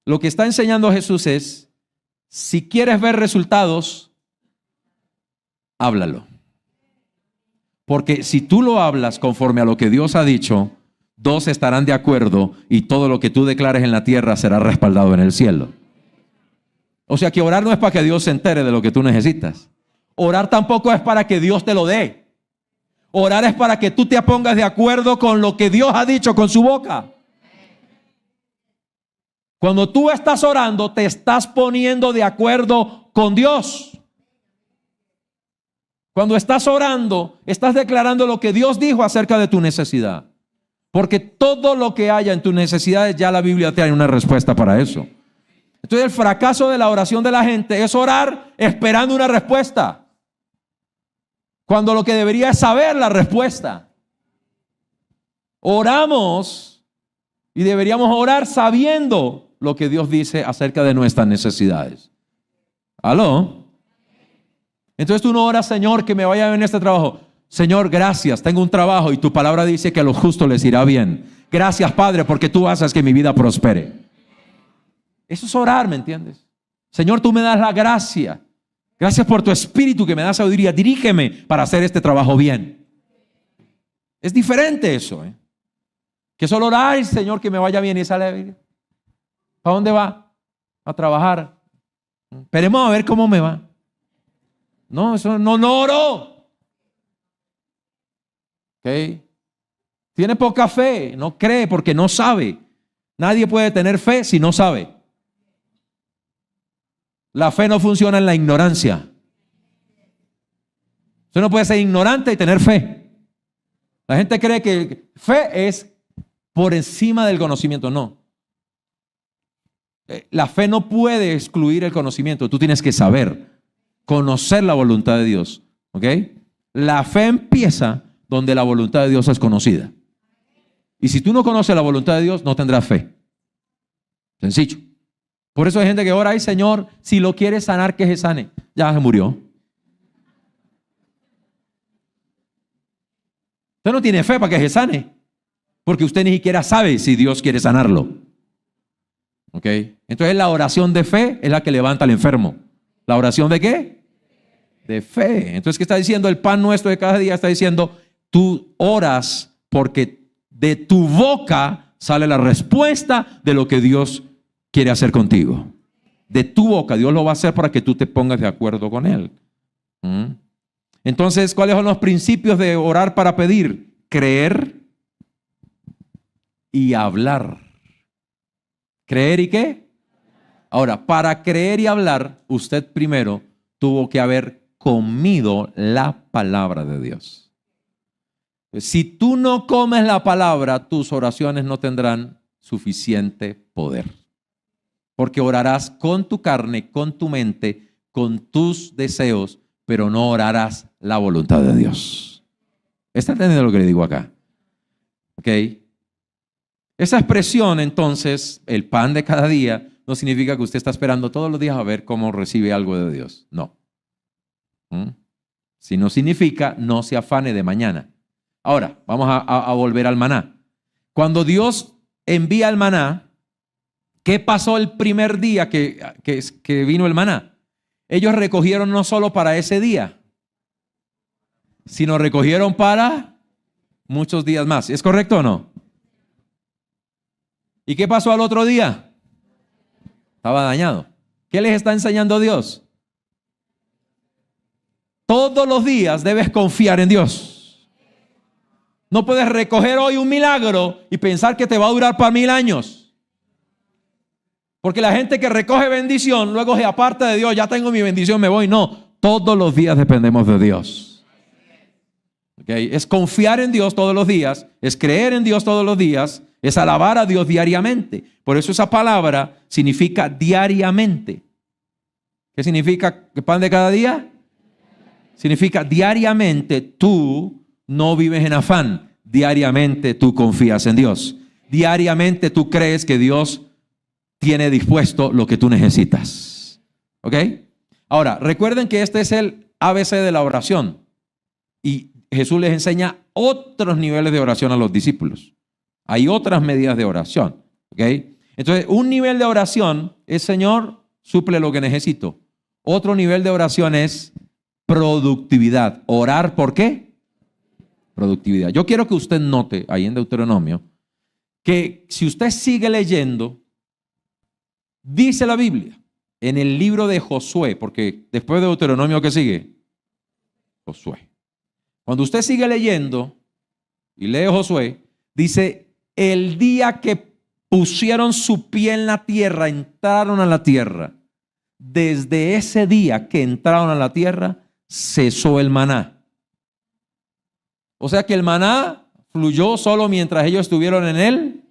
Lo que está enseñando Jesús es, si quieres ver resultados, háblalo. Porque si tú lo hablas conforme a lo que Dios ha dicho, dos estarán de acuerdo y todo lo que tú declares en la tierra será respaldado en el cielo. O sea que orar no es para que Dios se entere de lo que tú necesitas. Orar tampoco es para que Dios te lo dé. Orar es para que tú te pongas de acuerdo con lo que Dios ha dicho con su boca. Cuando tú estás orando, te estás poniendo de acuerdo con Dios. Cuando estás orando, estás declarando lo que Dios dijo acerca de tu necesidad. Porque todo lo que haya en tus necesidades, ya la Biblia te da una respuesta para eso. Entonces el fracaso de la oración de la gente es orar esperando una respuesta, cuando lo que debería es saber la respuesta. Oramos y deberíamos orar sabiendo lo que Dios dice acerca de nuestras necesidades. ¿Aló? Entonces tú no oras, Señor, que me vaya bien en este trabajo. Señor, gracias, tengo un trabajo y tu palabra dice que a los justos les irá bien. Gracias, Padre, porque tú haces que mi vida prospere. Eso es orar, ¿me entiendes? Señor, tú me das la gracia. Gracias por tu espíritu que me da sabiduría. Dirígeme para hacer este trabajo bien. Es diferente eso, que solo orar, Señor, que me vaya bien y sale. ¿Para dónde va? A trabajar. Esperemos a ver cómo me va. No, eso no oro. ¿Ok? Tiene poca fe, no cree porque no sabe. Nadie puede tener fe si no sabe. La fe no funciona en la ignorancia. Usted no puede ser ignorante y tener fe. La gente cree que fe es por encima del conocimiento. No. La fe no puede excluir el conocimiento. Tú tienes que saber, conocer la voluntad de Dios. ¿Ok? La fe empieza donde la voluntad de Dios es conocida. Y si tú no conoces la voluntad de Dios, no tendrás fe. Sencillo. Por eso hay gente que ora, ay Señor, si lo quieres sanar, que se sane. Ya se murió. Usted no tiene fe para que se sane, porque usted ni siquiera sabe si Dios quiere sanarlo. ¿Ok? Entonces la oración de fe es la que levanta al enfermo. ¿La oración de qué? De fe. Entonces, ¿qué está diciendo? El pan nuestro de cada día está diciendo, tú oras porque de tu boca sale la respuesta de lo que Dios quiere hacer contigo. De tu boca, Dios lo va a hacer para que tú te pongas de acuerdo con Él. Entonces, ¿cuáles son los principios de orar para pedir? Creer y hablar. ¿Creer y qué? Ahora, para creer y hablar, usted primero tuvo que haber comido la palabra de Dios. Si tú no comes la palabra, tus oraciones no tendrán suficiente poder. Porque orarás con tu carne, con tu mente, con tus deseos, pero no orarás la voluntad de Dios. ¿Está entendiendo lo que le digo acá? ¿Ok? Esa expresión, entonces, el pan de cada día, no significa que usted está esperando todos los días a ver cómo recibe algo de Dios. No. Si no significa, no se afane de mañana. Ahora, vamos a volver al maná. Cuando Dios envía el maná, ¿qué pasó el primer día que vino el maná? Ellos recogieron no solo para ese día, sino recogieron para muchos días más. ¿Es correcto o no? ¿Y qué pasó al otro día? Estaba dañado. ¿Qué les está enseñando Dios? Todos los días debes confiar en Dios. No puedes recoger hoy un milagro y pensar que te va a durar para 1000 años. Porque la gente que recoge bendición, luego se aparta de Dios, ya tengo mi bendición, me voy. No, todos los días dependemos de Dios. ¿Okay? Es confiar en Dios todos los días, es creer en Dios todos los días, es alabar a Dios diariamente. Por eso esa palabra significa diariamente. ¿Qué significa el pan de cada día? Significa diariamente tú no vives en afán. Diariamente tú confías en Dios. Diariamente tú crees que Dios tiene dispuesto lo que tú necesitas. ¿Ok? Ahora, recuerden que este es el ABC de la oración. Y Jesús les enseña otros niveles de oración a los discípulos. Hay otras medidas de oración. ¿Ok? Entonces, un nivel de oración es, Señor, suple lo que necesito. Otro nivel de oración es productividad. ¿Orar por qué? Productividad. Yo quiero que usted note ahí en Deuteronomio que si usted sigue leyendo, dice la Biblia en el libro de Josué, porque después de Deuteronomio, ¿qué sigue? Josué. Cuando usted sigue leyendo y lee Josué, dice, el día que pusieron su pie en la tierra, entraron a la tierra. Desde ese día que entraron a la tierra, cesó el maná. O sea que el maná fluyó solo mientras ellos estuvieron en el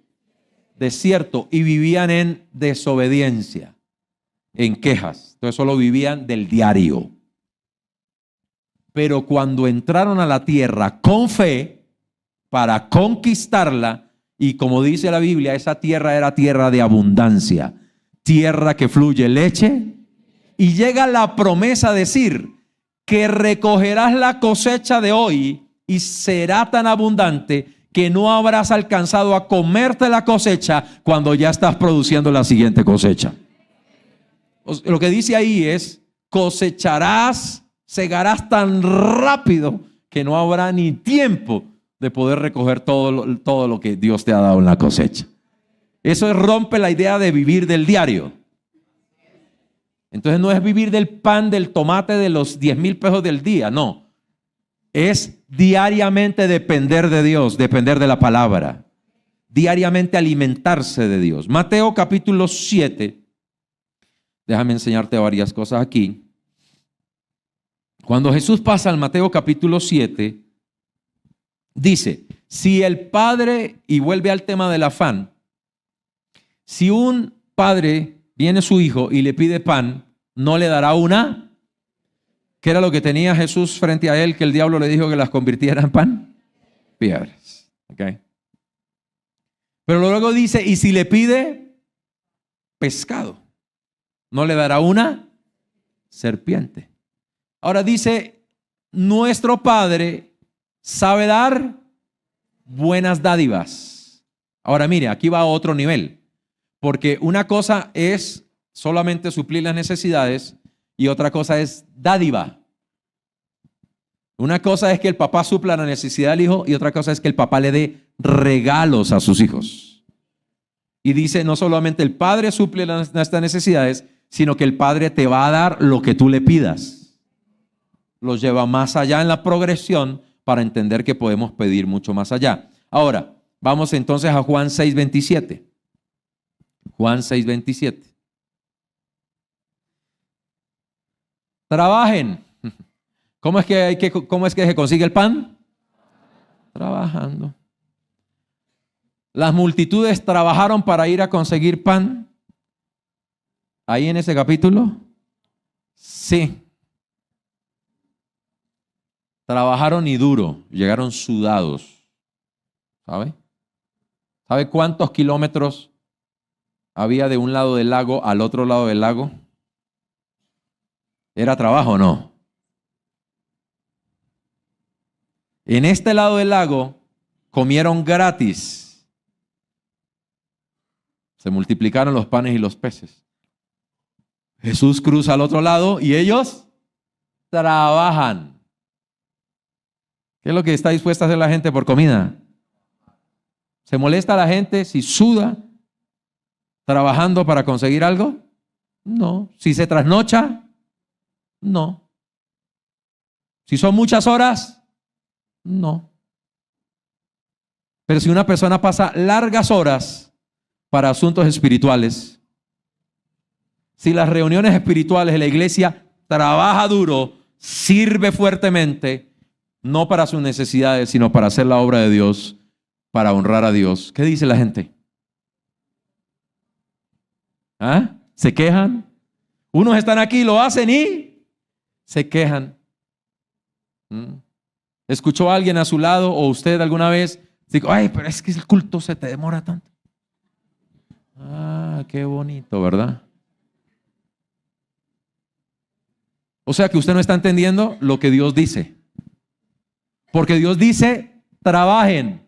desierto y vivían en desobediencia, en quejas. Entonces solo vivían del diario. Pero cuando entraron a la tierra con fe para conquistarla, y como dice la Biblia, esa tierra era tierra de abundancia, tierra que fluye leche, y llega la promesa a decir que recogerás la cosecha de hoy y será tan abundante que no habrás alcanzado a comerte la cosecha cuando ya estás produciendo la siguiente cosecha. Lo que dice ahí es, cosecharás, segarás tan rápido que no habrá ni tiempo de poder recoger todo lo que Dios te ha dado en la cosecha. Eso rompe la idea de vivir del diario. Entonces no es vivir del pan, del tomate, de los 10,000 pesos del día, no. Es diariamente depender de Dios, depender de la palabra. Diariamente alimentarse de Dios. Mateo capítulo 7. Déjame enseñarte varias cosas aquí. Cuando Jesús pasa al Mateo capítulo 7, dice, si el padre, y vuelve al tema del afán, si un padre viene su hijo y le pide pan, ¿no le dará una? ¿Qué era lo que tenía Jesús frente a él que el diablo le dijo que las convirtiera en pan? Piedras. ¿Okay? Pero luego dice, y si le pide pescado, ¿no le dará una serpiente? Ahora dice, nuestro Padre sabe dar buenas dádivas. Ahora mire, aquí va a otro nivel, porque una cosa es solamente suplir las necesidades y otra cosa es dádiva. Una cosa es que el papá supla la necesidad del hijo y otra cosa es que el papá le dé regalos a sus hijos. Y dice, no solamente el padre suple estas necesidades, sino que el padre te va a dar lo que tú le pidas. Los lleva más allá en la progresión para entender que podemos pedir mucho más allá. Ahora, vamos entonces a Juan 6:27. Juan 6:27. Trabajen. ¿Cómo es que se consigue el pan? Trabajando. Las multitudes trabajaron para ir a conseguir pan. Ahí en ese capítulo. Sí. Trabajaron y duro, llegaron sudados. ¿Sabe? ¿Sabe cuántos kilómetros había de un lado del lago al otro lado del lago? ¿Era trabajo o no? En este lado del lago comieron gratis. Se multiplicaron los panes y los peces. Jesús cruza al otro lado y ellos trabajan. ¿Qué es lo que está dispuesta a hacer la gente por comida? ¿Se molesta la gente si suda trabajando para conseguir algo? No. ¿Si se trasnocha? No. ¿Si son muchas horas? No. Pero si una persona pasa largas horas para asuntos espirituales, si las reuniones espirituales de la iglesia trabaja duro, sirve fuertemente, no para sus necesidades, sino para hacer la obra de Dios, para honrar a Dios. ¿Qué dice la gente? ¿Ah? ¿Se quejan? Unos están aquí, lo hacen y se quejan. ¿Escuchó a alguien a su lado o usted alguna vez? Digo, ay, pero es que el culto se te demora tanto. Ah, qué bonito, ¿verdad? O sea que usted no está entendiendo lo que Dios dice. Porque Dios dice, trabajen.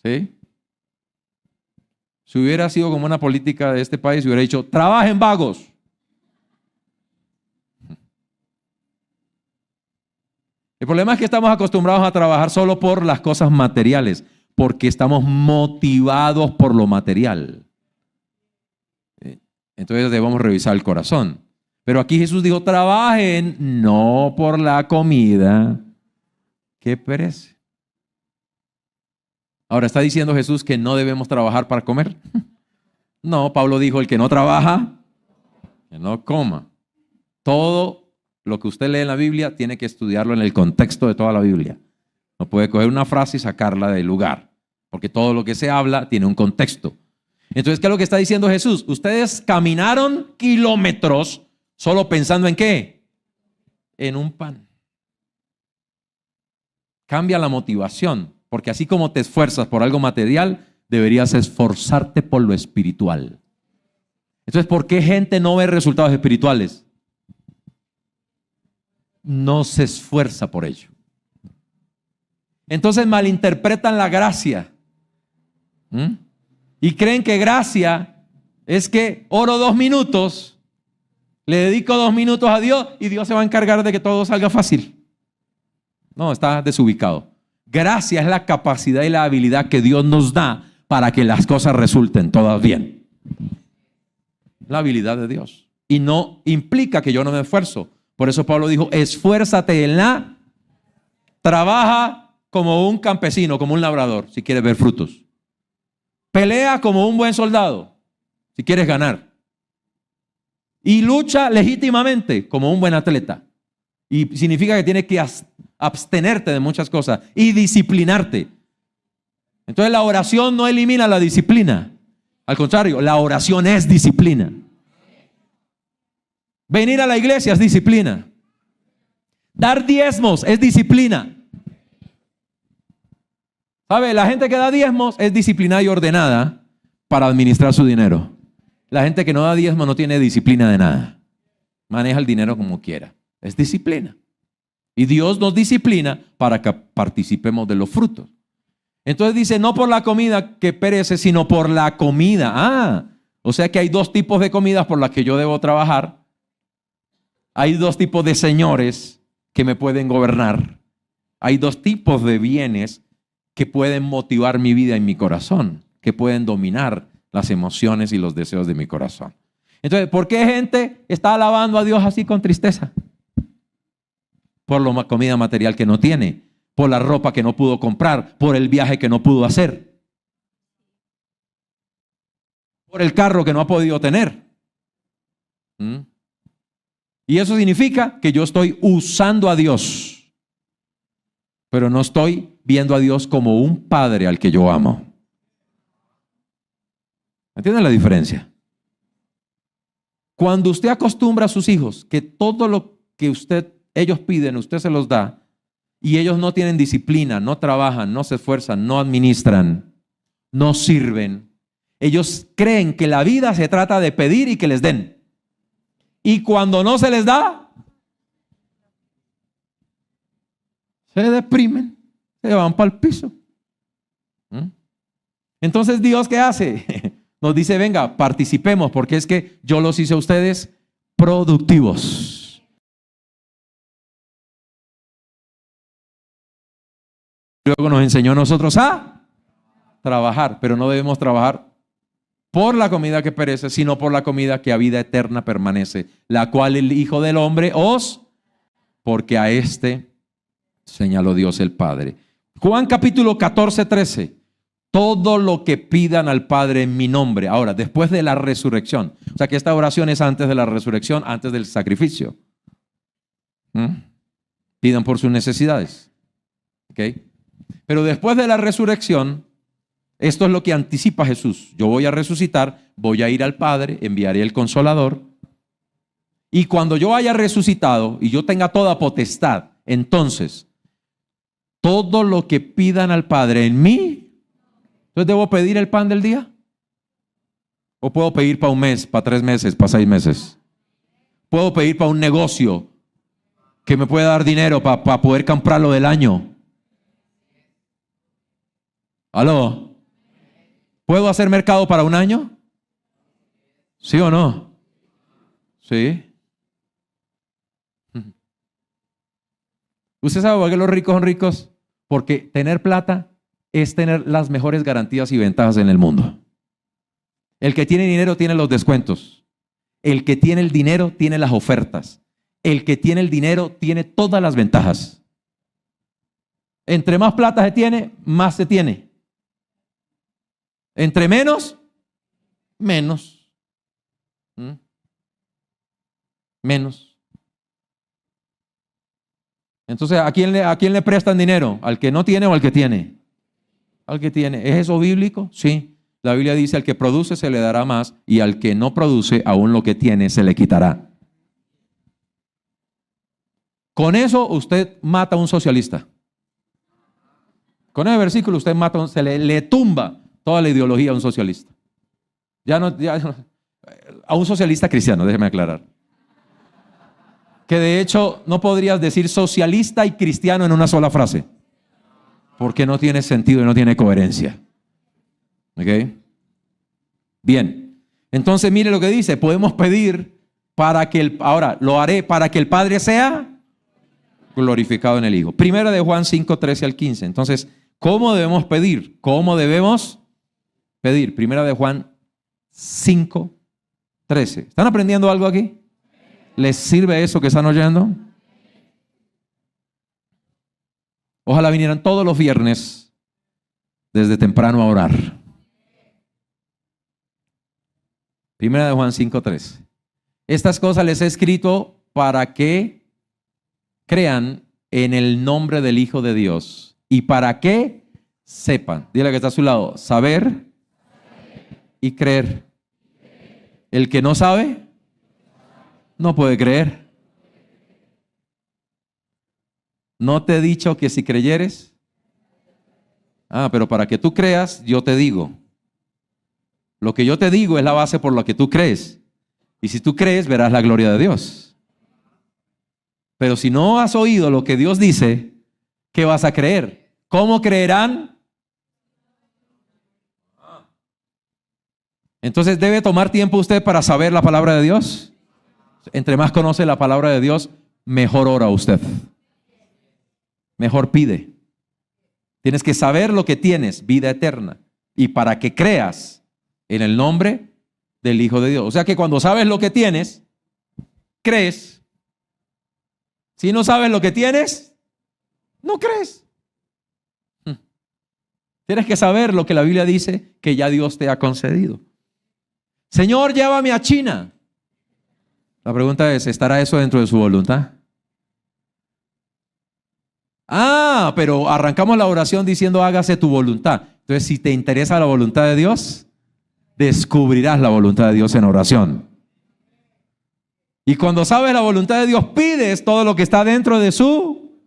¿Sí? Si hubiera sido como una política de este país, hubiera dicho, trabajen vagos. El problema es que estamos acostumbrados a trabajar solo por las cosas materiales, porque estamos motivados por lo material. Entonces debemos revisar el corazón. Pero aquí Jesús dijo, trabajen no por la comida que perece. Ahora, ¿está diciendo Jesús que no debemos trabajar para comer? No, Pablo dijo, el que no trabaja, que no coma. Todo lo que usted lee en la Biblia tiene que estudiarlo en el contexto de toda la Biblia. No puede coger una frase y sacarla del lugar, porque todo lo que se habla tiene un contexto. Entonces, ¿qué es lo que está diciendo Jesús? Ustedes caminaron kilómetros solo pensando en ¿qué? En un pan. Cambia la motivación, porque así como te esfuerzas por algo material, deberías esforzarte por lo espiritual. Entonces, ¿por qué gente no ve resultados espirituales? No se esfuerza por ello. Entonces malinterpretan la gracia. Y creen que gracia es que oro 2 minutos, le dedico 2 minutos a Dios y Dios se va a encargar de que todo salga fácil. No, está desubicado. Gracia es la capacidad y la habilidad que Dios nos da para que las cosas resulten todas bien. La habilidad de Dios. Y no implica que yo no me esfuerzo. Por eso Pablo dijo, esfuérzate en la, trabaja como un campesino, como un labrador, si quieres ver frutos. Pelea como un buen soldado, si quieres ganar. Y lucha legítimamente como un buen atleta. Y significa que tienes que abstenerte de muchas cosas y disciplinarte. Entonces la oración no elimina la disciplina. Al contrario, la oración es disciplina. Venir a la iglesia es disciplina. Dar diezmos es disciplina. ¿Sabe? La gente que da diezmos es disciplinada y ordenada para administrar su dinero. La gente que no da diezmos no tiene disciplina de nada. Maneja el dinero como quiera. Es disciplina. Y Dios nos disciplina para que participemos de los frutos. Entonces dice, no por la comida que perece, sino por la comida. O sea que hay 2 tipos de comidas por las que yo debo trabajar. Hay 2 tipos de señores que me pueden gobernar. Hay 2 tipos de bienes que pueden motivar mi vida y mi corazón, que pueden dominar las emociones y los deseos de mi corazón. Entonces, ¿por qué gente está alabando a Dios así con tristeza? Por la comida material que no tiene, por la ropa que no pudo comprar, por el viaje que no pudo hacer, por el carro que no ha podido tener. Y eso significa que yo estoy usando a Dios, pero no estoy viendo a Dios como un padre al que yo amo. ¿Entienden la diferencia? Cuando usted acostumbra a sus hijos que todo lo que ellos piden, usted se los da, y ellos no tienen disciplina, no trabajan, no se esfuerzan, no administran, no sirven, ellos creen que la vida se trata de pedir y que les den. Y cuando no se les da, se deprimen, se van para el piso. Entonces, ¿Dios qué hace? Nos dice, venga, participemos, porque es que yo los hice a ustedes productivos. Luego nos enseñó a nosotros a trabajar, pero no debemos trabajar por la comida que perece, sino por la comida que a vida eterna permanece, la cual el Hijo del Hombre porque a este señaló Dios el Padre. Juan capítulo 14, 13. Todo lo que pidan al Padre en mi nombre. Ahora, después de la resurrección. O sea que esta oración es antes de la resurrección, antes del sacrificio. Pidan por sus necesidades. ¿Ok? Pero después de la resurrección, esto es lo que anticipa Jesús. Yo voy a resucitar, voy a ir al Padre, enviaré el Consolador. Y cuando yo haya resucitado y yo tenga toda potestad, entonces, todo lo que pidan al Padre en mí, entonces ¿debo pedir el pan del día? ¿O puedo pedir para un mes, para 3 meses, para 6 meses? ¿Puedo pedir para un negocio que me pueda dar dinero para poder comprarlo del año? ¿Aló? ¿Puedo hacer mercado para un año? ¿Sí o no? Sí. ¿Usted sabe por qué los ricos son ricos? Porque tener plata es tener las mejores garantías y ventajas en el mundo. El que tiene dinero tiene los descuentos. El que tiene el dinero tiene las ofertas. El que tiene el dinero tiene todas las ventajas. Entre más plata se tiene, más se tiene. Entre menos, menos. Menos. Entonces, ¿a quién le prestan dinero? ¿Al que no tiene o al que tiene? Al que tiene. ¿Es eso bíblico? Sí. La Biblia dice, al que produce se le dará más y al que no produce, aún lo que tiene se le quitará. Con eso usted mata a un socialista. Con ese versículo usted mata, se le tumba toda la ideología a un socialista. A un socialista cristiano, déjeme aclarar. Que de hecho no podrías decir socialista y cristiano en una sola frase. Porque no tiene sentido y no tiene coherencia. ¿Ok? Bien. Entonces mire lo que dice. Podemos pedir para que ahora lo haré para que el Padre sea glorificado en el Hijo. Primera de Juan 5, 13 al 15. Entonces, ¿cómo debemos pedir? ¿Cómo debemos pedir? Primera de Juan 5, 13. ¿Están aprendiendo algo aquí? ¿Les sirve eso que están oyendo? Ojalá vinieran todos los viernes desde temprano a orar. Primera de Juan 5:13. Estas cosas les he escrito para que crean en el nombre del Hijo de Dios y para que sepan. Dile que está a su lado, saber y creer. El que no sabe, no puede creer. ¿No te he dicho que si creyeres? Pero para que tú creas, yo te digo. Lo que yo te digo es la base por la que tú crees. Y si tú crees, verás la gloria de Dios. Pero si no has oído lo que Dios dice, ¿qué vas a creer? ¿Cómo creerán? Entonces, ¿debe tomar tiempo usted para saber la palabra de Dios? Entre más conoce la palabra de Dios, mejor ora usted. Mejor pide. Tienes que saber lo que tienes, vida eterna. Y para que creas en el nombre del Hijo de Dios. O sea que cuando sabes lo que tienes, crees. Si no sabes lo que tienes, no crees. Tienes que saber lo que la Biblia dice que ya Dios te ha concedido. Señor, llévame a China. La pregunta es, ¿estará eso dentro de su voluntad? Pero arrancamos la oración diciendo hágase tu voluntad. Entonces, si te interesa la voluntad de Dios, descubrirás la voluntad de Dios en oración. Y cuando sabes la voluntad de Dios, pides todo lo que está dentro de su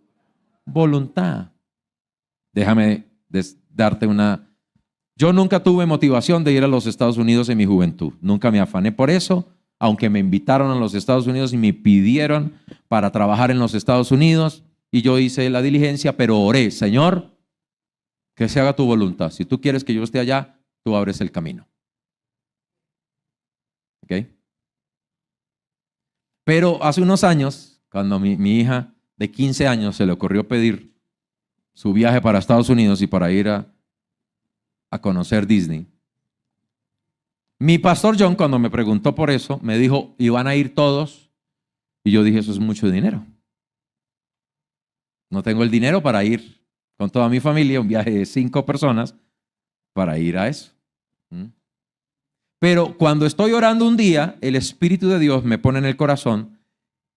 voluntad. Déjame darte una... Yo nunca tuve motivación de ir a los Estados Unidos en mi juventud. Nunca me afané por eso, aunque me invitaron a los Estados Unidos y me pidieron para trabajar en los Estados Unidos. Y yo hice la diligencia, pero oré, Señor, que se haga tu voluntad. Si tú quieres que yo esté allá, tú abres el camino. ¿Ok? Pero hace unos años, cuando mi hija de 15 años se le ocurrió pedir su viaje para Estados Unidos y para ir a conocer Disney, mi pastor John, cuando me preguntó por eso, me dijo, ¿y van a ir todos? Y yo dije, eso es mucho dinero. No tengo el dinero para ir con toda mi familia, un viaje de 5 personas, para ir a eso. Pero cuando estoy orando un día, el Espíritu de Dios me pone en el corazón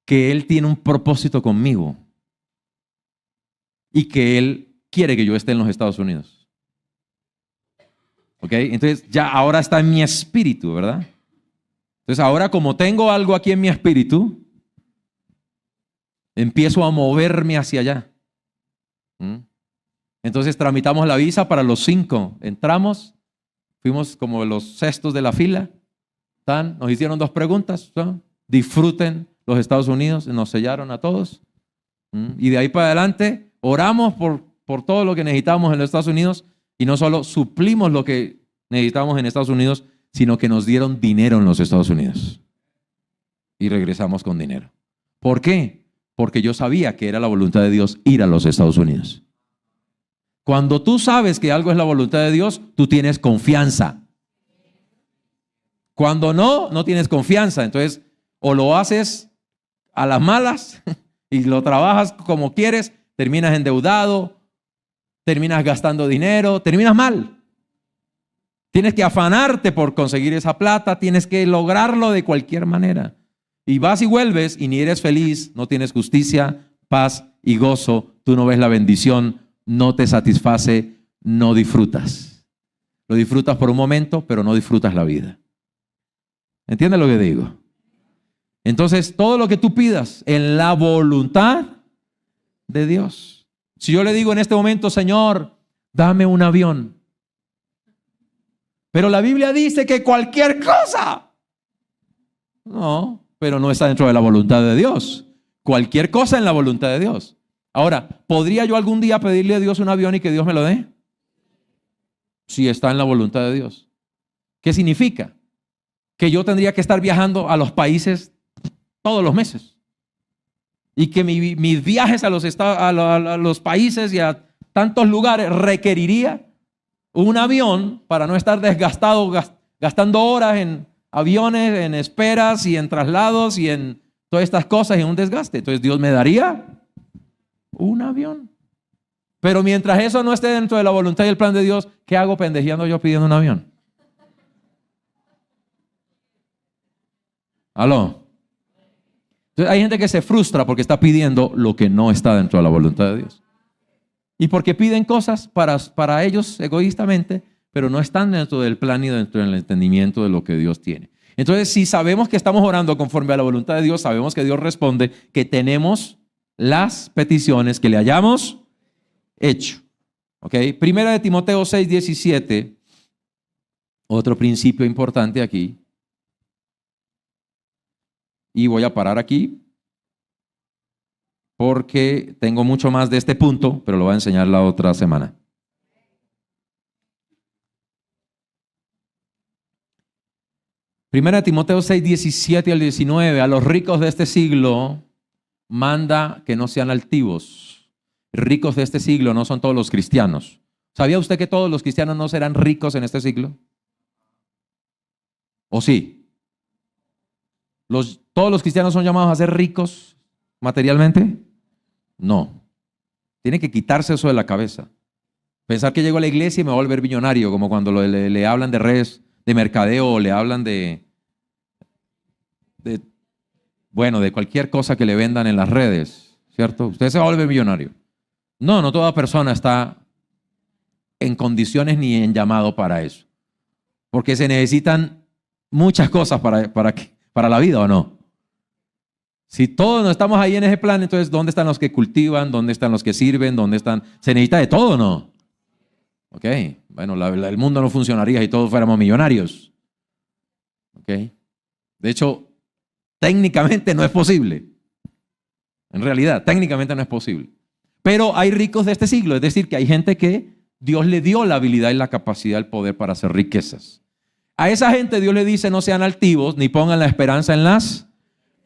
que Él tiene un propósito conmigo y que Él quiere que yo esté en los Estados Unidos. ¿Ok? Entonces ya ahora está en mi espíritu, ¿verdad? Entonces ahora como tengo algo aquí en mi espíritu, empiezo a moverme hacia allá. Entonces tramitamos la visa para los 5. Entramos, fuimos como los sextos de la fila. Nos hicieron 2 preguntas. Disfruten los Estados Unidos. Nos sellaron a todos. Y de ahí para adelante oramos por todo lo que necesitamos en los Estados Unidos. Y no solo suplimos lo que necesitábamos en Estados Unidos, sino que nos dieron dinero en los Estados Unidos. Y regresamos con dinero. ¿Por qué? Porque yo sabía que era la voluntad de Dios ir a los Estados Unidos. Cuando tú sabes que algo es la voluntad de Dios, tú tienes confianza. Cuando no tienes confianza. Entonces, o lo haces a las malas y lo trabajas como quieres, terminas endeudado, terminas gastando dinero, terminas mal. Tienes que afanarte por conseguir esa plata, tienes que lograrlo de cualquier manera. Y vas y vuelves y ni eres feliz, no tienes justicia, paz y gozo, tú no ves la bendición, no te satisface, no disfrutas. Lo disfrutas por un momento, pero no disfrutas la vida. ¿Entiendes lo que digo? Entonces, todo lo que tú pidas en la voluntad de Dios. Si yo le digo en este momento, Señor, dame un avión. Pero la Biblia dice que cualquier cosa. No, pero no está dentro de la voluntad de Dios. Cualquier cosa en la voluntad de Dios. Ahora, ¿podría yo algún día pedirle a Dios un avión y que Dios me lo dé? Si está en la voluntad de Dios. ¿Qué significa? Que yo tendría que estar viajando a los países todos los meses. Y que mis viajes a los países y a tantos lugares requeriría un avión para no estar desgastado, gastando horas en aviones, en esperas y en traslados y en todas estas cosas y un desgaste. Entonces Dios me daría un avión. Pero mientras eso no esté dentro de la voluntad y el plan de Dios, ¿qué hago pendejeando yo pidiendo un avión? ¿Aló? Entonces hay gente que se frustra porque está pidiendo lo que no está dentro de la voluntad de Dios. Y porque piden cosas para ellos egoístamente, pero no están dentro del plan y dentro del entendimiento de lo que Dios tiene. Entonces, si sabemos que estamos orando conforme a la voluntad de Dios, sabemos que Dios responde, que tenemos las peticiones que le hayamos hecho. ¿Ok? Primera de Timoteo 6:17, otro principio importante aquí. Y voy a parar aquí porque tengo mucho más de este punto, pero lo voy a enseñar la otra semana. Primera de Timoteo 6:17 al 19, a los ricos de este siglo manda que no sean altivos. Ricos de este siglo no son todos los cristianos. ¿Sabía usted que todos los cristianos no serán ricos en este siglo? ¿O sí? ¿Todos los cristianos son llamados a ser ricos materialmente? No. Tiene que quitarse eso de la cabeza. Pensar que llego a la iglesia y me voy a volver millonario, como cuando le hablan de redes, de mercadeo, o le hablan de cualquier cosa que le vendan en las redes, ¿cierto? Usted se va a volver millonario. No toda persona está en condiciones ni en llamado para eso. Porque se necesitan muchas cosas para la vida, ¿o no? Si todos no estamos ahí en ese plan, entonces ¿dónde están los que cultivan? ¿Dónde están los que sirven? ¿Dónde están? Se necesita de todo, ¿no? Ok, bueno, el mundo no funcionaría si todos fuéramos millonarios. Ok, de hecho, técnicamente no es posible. En realidad, técnicamente no es posible. Pero hay ricos de este siglo, es decir, que hay gente que Dios le dio la habilidad y la capacidad, el poder para hacer riquezas. A esa gente Dios le dice no sean altivos ni pongan la esperanza en las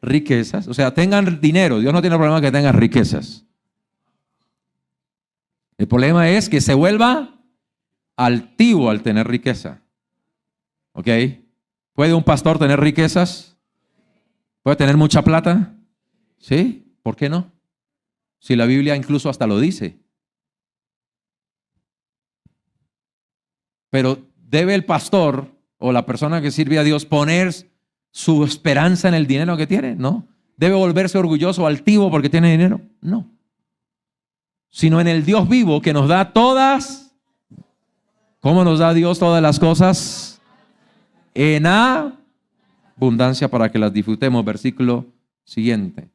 riquezas. O sea, tengan dinero. Dios no tiene problema que tengan riquezas. El problema es que se vuelva altivo al tener riqueza. ¿Ok? ¿Puede un pastor tener riquezas? ¿Puede tener mucha plata? ¿Sí? ¿Por qué no? Si la Biblia incluso hasta lo dice. Pero ¿debe el pastor o la persona que sirve a Dios poner su esperanza en el dinero que tiene? No. ¿Debe volverse orgulloso o altivo porque tiene dinero? No. Sino en el Dios vivo que nos da todas. ¿Cómo nos da Dios todas las cosas? En abundancia para que las disfrutemos. Versículo siguiente.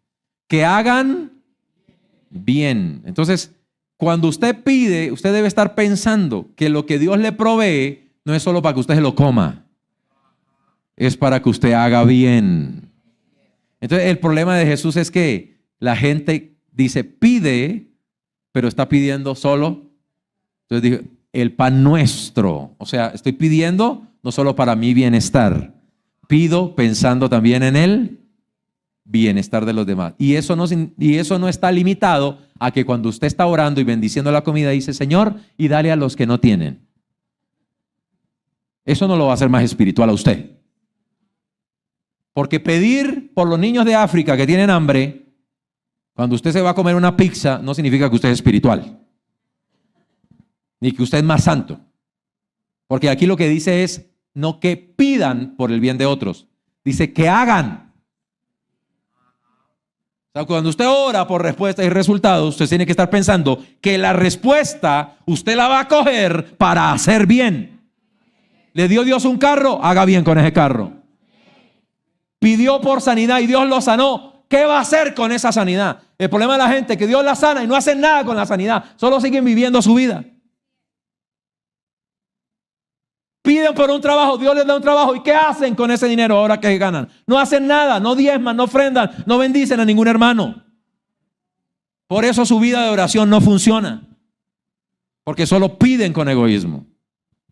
Que hagan bien. Entonces, cuando usted pide, usted debe estar pensando que lo que Dios le provee no es solo para que usted se lo coma, es para que usted haga bien. Entonces, el problema de Jesús es que la gente dice, pide, pero está pidiendo solo. Entonces el pan nuestro. O sea, estoy pidiendo no solo para mi bienestar, pido pensando también en el bienestar de los demás. Y eso no está limitado a que cuando usted está orando y bendiciendo la comida dice, Señor, y dale a los que no tienen. Eso no lo va a hacer más espiritual a usted. Porque pedir por los niños de África que tienen hambre, cuando usted se va a comer una pizza, no significa que usted es espiritual. Ni que usted es más santo. Porque aquí lo que dice es, no que pidan por el bien de otros. Dice que hagan. O sea, cuando usted ora por respuestas y resultados, usted tiene que estar pensando que la respuesta usted la va a coger para hacer bien. Le dio Dios un carro, haga bien con ese carro. Pidió por sanidad y Dios lo sanó. ¿Qué va a hacer con esa sanidad? El problema de la gente es que Dios la sana y no hacen nada con la sanidad. Solo siguen viviendo su vida. Piden por un trabajo, Dios les da un trabajo. ¿Y qué hacen con ese dinero ahora que ganan? No hacen nada, no diezman, no ofrendan, no bendicen a ningún hermano. Por eso su vida de oración no funciona. Porque solo piden con egoísmo.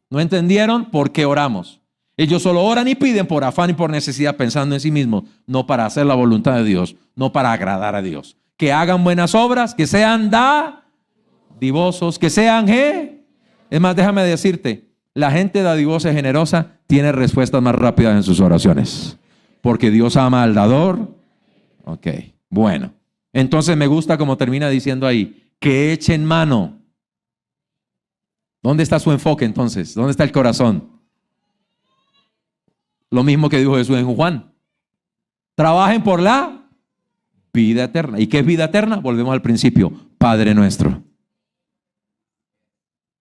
¿No entendieron por qué oramos? Ellos solo oran y piden por afán y por necesidad, pensando en sí mismos, no para hacer la voluntad de Dios, no para agradar a Dios. Que hagan buenas obras, que sean dadivosos, que sean Es más, déjame decirte, la gente dadivosa y generosa tiene respuestas más rápidas en sus oraciones. Porque Dios ama al dador. Ok, bueno. Entonces me gusta como termina diciendo ahí, que echen mano. ¿Dónde está su enfoque entonces? ¿Dónde está el corazón? Lo mismo que dijo Jesús en Juan. Trabajen por la vida eterna. ¿Y qué es vida eterna? Volvemos al principio. Padre nuestro.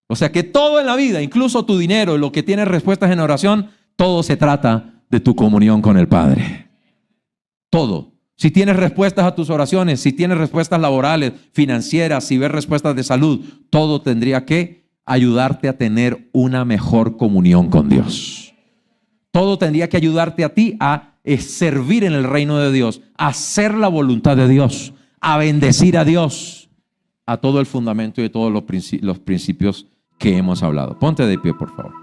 O sea que todo en la vida, incluso tu dinero, lo que tiene respuestas en oración, todo se trata de tu comunión con el Padre. Todo. Si tienes respuestas a tus oraciones, si tienes respuestas laborales, financieras, si ves respuestas de salud, todo tendría que ayudarte a tener una mejor comunión con Dios. Todo tendría que ayudarte a ti a servir en el reino de Dios, a hacer la voluntad de Dios, a bendecir a Dios, a todo el fundamento y de todos los principios que hemos hablado. Ponte de pie, por favor.